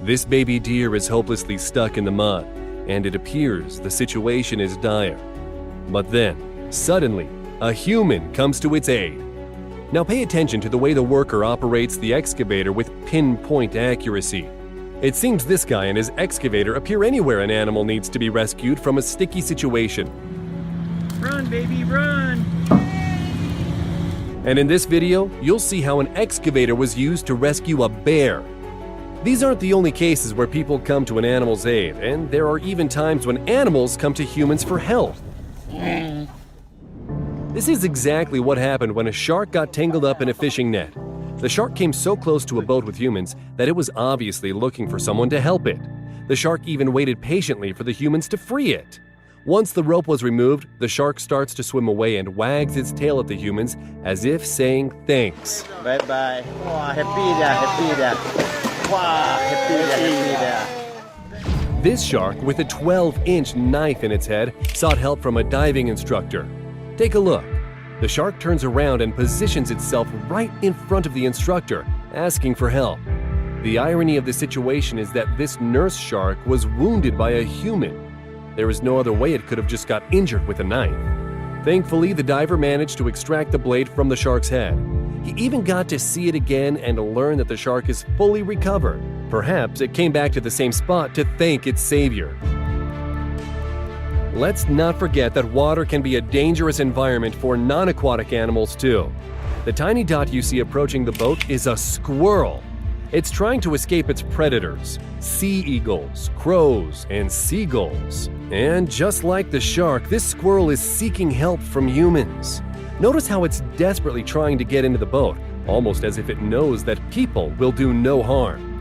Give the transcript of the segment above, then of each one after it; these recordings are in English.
This baby deer is hopelessly stuck in the mud, and it appears the situation is dire. But then, suddenly, a human comes to its aid. Now pay attention to the way the worker operates the excavator with pinpoint accuracy. It seems this guy and his excavator appear anywhere an animal needs to be rescued from a sticky situation. Run, baby, run! And in this video, you'll see how an excavator was used to rescue a bear. These aren't the only cases where people come to an animal's aid, and there are even times when animals come to humans for help. This is exactly what happened when a shark got tangled up in a fishing net. The shark came so close to a boat with humans that it was obviously looking for someone to help it. The shark even waited patiently for the humans to free it. Once the rope was removed, the shark starts to swim away and wags its tail at the humans as if saying thanks. Bye-bye. Wow, happy there. Wow, happy there. This shark, with a 12-inch knife in its head, sought help from a diving instructor. Take a look. The shark turns around and positions itself right in front of the instructor, asking for help. The irony of the situation is that this nurse shark was wounded by a human. There is no other way it could have just got injured with a knife. Thankfully, the diver managed to extract the blade from the shark's head. He even got to see it again and learn that the shark is fully recovered. Perhaps it came back to the same spot to thank its savior. Let's not forget that water can be a dangerous environment for non-aquatic animals too. The tiny dot you see approaching the boat is a squirrel. It's trying to escape its predators, sea eagles, crows, and seagulls. And just like the shark, this squirrel is seeking help from humans. Notice how it's desperately trying to get into the boat, almost as if it knows that people will do no harm.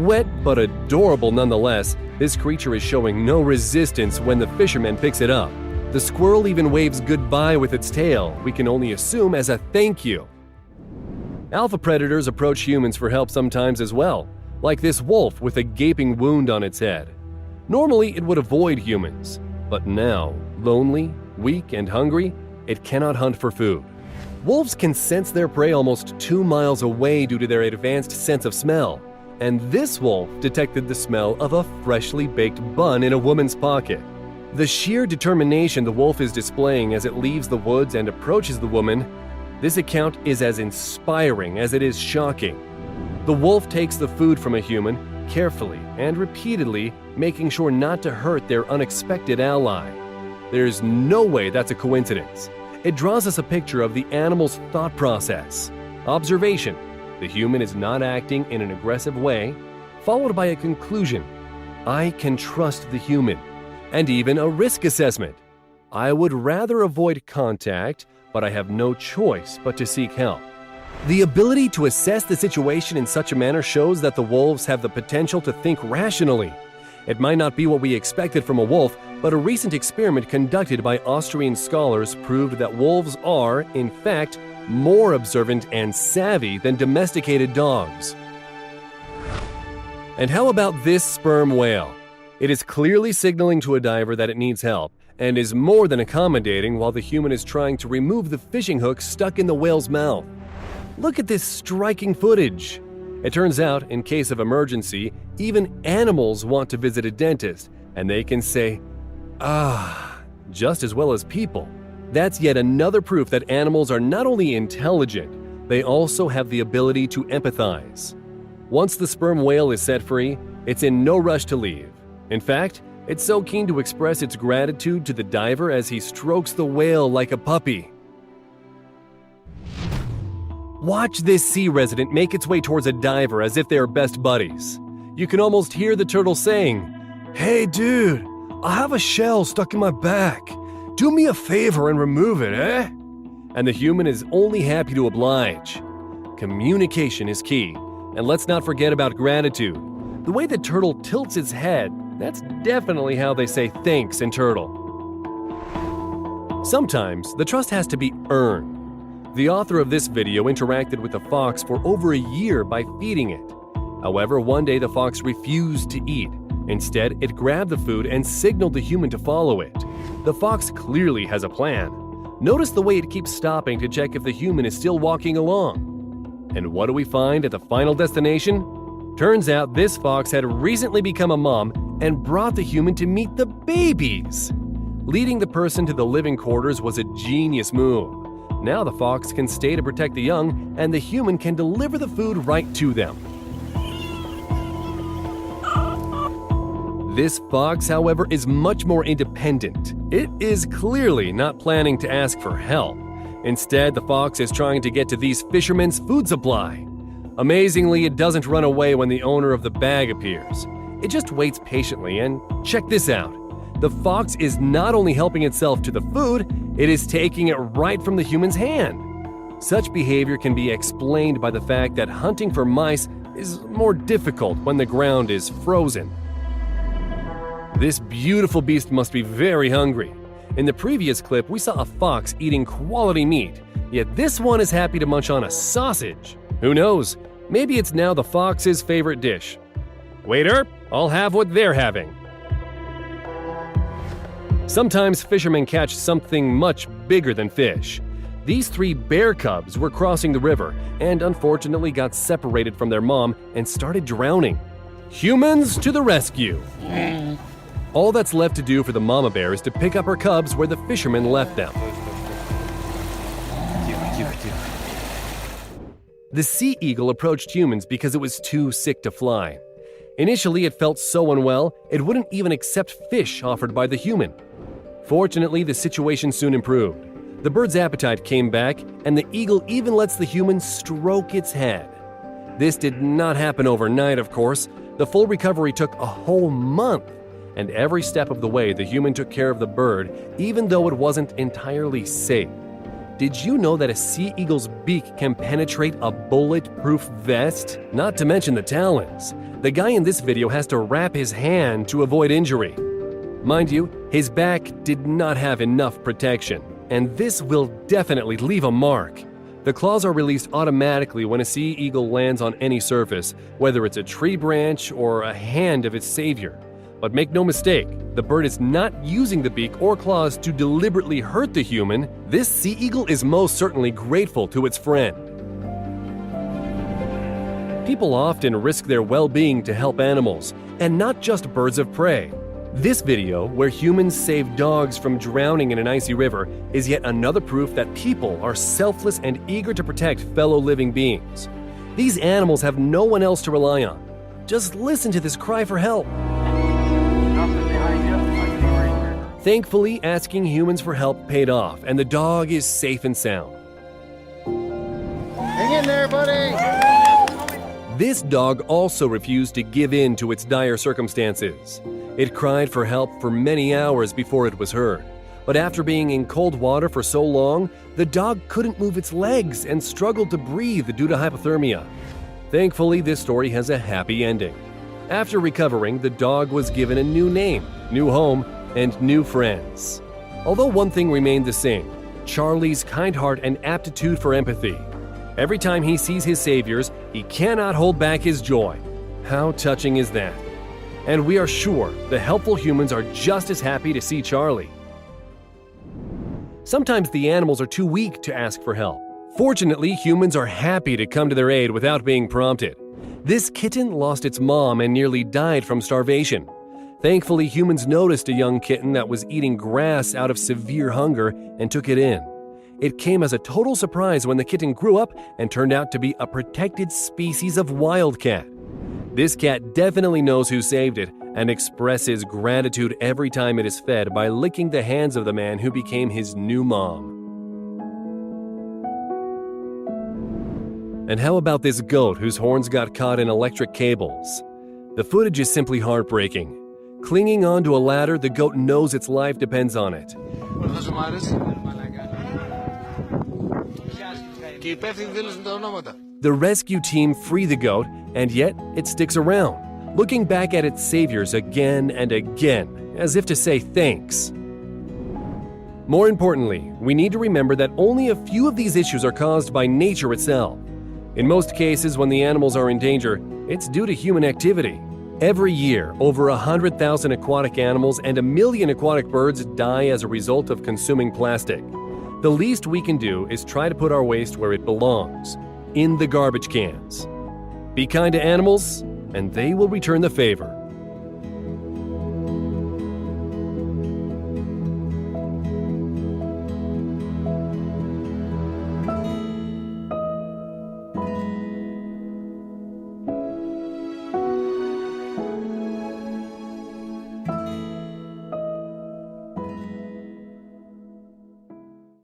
Wet but adorable nonetheless, this creature is showing no resistance when the fisherman picks it up. The squirrel even waves goodbye with its tail, we can only assume as a thank you. Alpha predators approach humans for help sometimes as well, like this wolf with a gaping wound on its head. Normally it would avoid humans, but now, lonely, weak, and hungry, it cannot hunt for food. Wolves can sense their prey almost 2 miles away due to their advanced sense of smell. And this wolf detected the smell of a freshly baked bun in a woman's pocket. The sheer determination the wolf is displaying as it leaves the woods and approaches the woman, this account is as inspiring as it is shocking. The wolf takes the food from a human, carefully and repeatedly, making sure not to hurt their unexpected ally. There's no way that's a coincidence. It draws us a picture of the animal's thought process. Observation: the human is not acting in an aggressive way, followed by a conclusion: I can trust the human, and even a risk assessment. I would rather avoid contact, but I have no choice but to seek help. The ability to assess the situation in such a manner shows that the wolves have the potential to think rationally. It might not be what we expected from a wolf, but a recent experiment conducted by Austrian scholars proved that wolves are, in fact, more observant and savvy than domesticated dogs. And how about this sperm whale? It is clearly signaling to a diver that it needs help, and is more than accommodating while the human is trying to remove the fishing hook stuck in the whale's mouth. Look at this striking footage. It turns out, in case of emergency, even animals want to visit a dentist, and they can say, "Ah," just as well as people. That's yet another proof that animals are not only intelligent, they also have the ability to empathize. Once the sperm whale is set free, it's in no rush to leave. In fact, it's so keen to express its gratitude to the diver as he strokes the whale like a puppy. Watch this sea resident make its way towards a diver as if they are best buddies. You can almost hear the turtle saying, "Hey dude, I have a shell stuck in my back. Do me a favor and remove it, eh?" And the human is only happy to oblige. Communication is key, and let's not forget about gratitude. The way the turtle tilts its head, that's definitely how they say thanks in turtle. Sometimes the trust has to be earned. The author of this video interacted with the fox for over a year by feeding it. However, one day the fox refused to eat. Instead, it grabbed the food and signaled the human to follow it. The fox clearly has a plan. Notice the way it keeps stopping to check if the human is still walking along. And what do we find at the final destination? Turns out this fox had recently become a mom and brought the human to meet the babies. Leading the person to the living quarters was a genius move. Now the fox can stay to protect the young, and the human can deliver the food right to them. This fox, however, is much more independent. It is clearly not planning to ask for help. Instead, the fox is trying to get to these fishermen's food supply. Amazingly, it doesn't run away when the owner of the bag appears. It just waits patiently, and check this out. The fox is not only helping itself to the food, it is taking it right from the human's hand. Such behavior can be explained by the fact that hunting for mice is more difficult when the ground is frozen. This beautiful beast must be very hungry. In the previous clip, we saw a fox eating quality meat, yet this one is happy to munch on a sausage. Who knows? Maybe it's now the fox's favorite dish. Waiter, I'll have what they're having. Sometimes fishermen catch something much bigger than fish. These 3 bear cubs were crossing the river and unfortunately got separated from their mom and started drowning. Humans to the rescue! All that's left to do for the mama bear is to pick up her cubs where the fishermen left them. The sea eagle approached humans because it was too sick to fly. Initially, it felt so unwell, it wouldn't even accept fish offered by the human. Fortunately, the situation soon improved. The bird's appetite came back, and the eagle even lets the human stroke its head. This did not happen overnight, of course. The full recovery took a whole month. And every step of the way, the human took care of the bird, even though it wasn't entirely safe. Did you know that a sea eagle's beak can penetrate a bulletproof vest? Not to mention the talons. The guy in this video has to wrap his hand to avoid injury. Mind you, his back did not have enough protection, and this will definitely leave a mark. The claws are released automatically when a sea eagle lands on any surface, whether it's a tree branch or a hand of its savior. But make no mistake, the bird is not using the beak or claws to deliberately hurt the human. This sea eagle is most certainly grateful to its friend. People often risk their well-being to help animals, and not just birds of prey. This video, where humans save dogs from drowning in an icy river, is yet another proof that people are selfless and eager to protect fellow living beings. These animals have no one else to rely on. Just listen to this cry for help. Thankfully, asking humans for help paid off, and the dog is safe and sound. Hang in there, buddy! This dog also refused to give in to its dire circumstances. It cried for help for many hours before it was heard. But after being in cold water for so long, the dog couldn't move its legs and struggled to breathe due to hypothermia. Thankfully, this story has a happy ending. After recovering, the dog was given a new name, new home, and new friends. Although one thing remained the same, Charlie's kind heart and aptitude for empathy. Every time he sees his saviors, he cannot hold back his joy. How touching is that? And we are sure the helpful humans are just as happy to see Charlie. Sometimes the animals are too weak to ask for help. Fortunately, humans are happy to come to their aid without being prompted. This kitten lost its mom and nearly died from starvation. Thankfully, humans noticed a young kitten that was eating grass out of severe hunger and took it in. It came as a total surprise when the kitten grew up and turned out to be a protected species of wildcat. This cat definitely knows who saved it and expresses gratitude every time it is fed by licking the hands of the man who became his new mom. And how about this goat whose horns got caught in electric cables? The footage is simply heartbreaking. Clinging onto a ladder, the goat knows its life depends on it. The rescue team free the goat, and yet it sticks around, looking back at its saviors again and again, as if to say thanks. More importantly, we need to remember that only a few of these issues are caused by nature itself. In most cases, when the animals are in danger, it's due to human activity. Every year, over 100,000 aquatic animals and 1 million aquatic birds die as a result of consuming plastic. The least we can do is try to put our waste where it belongs, in the garbage cans. Be kind to animals, and they will return the favor.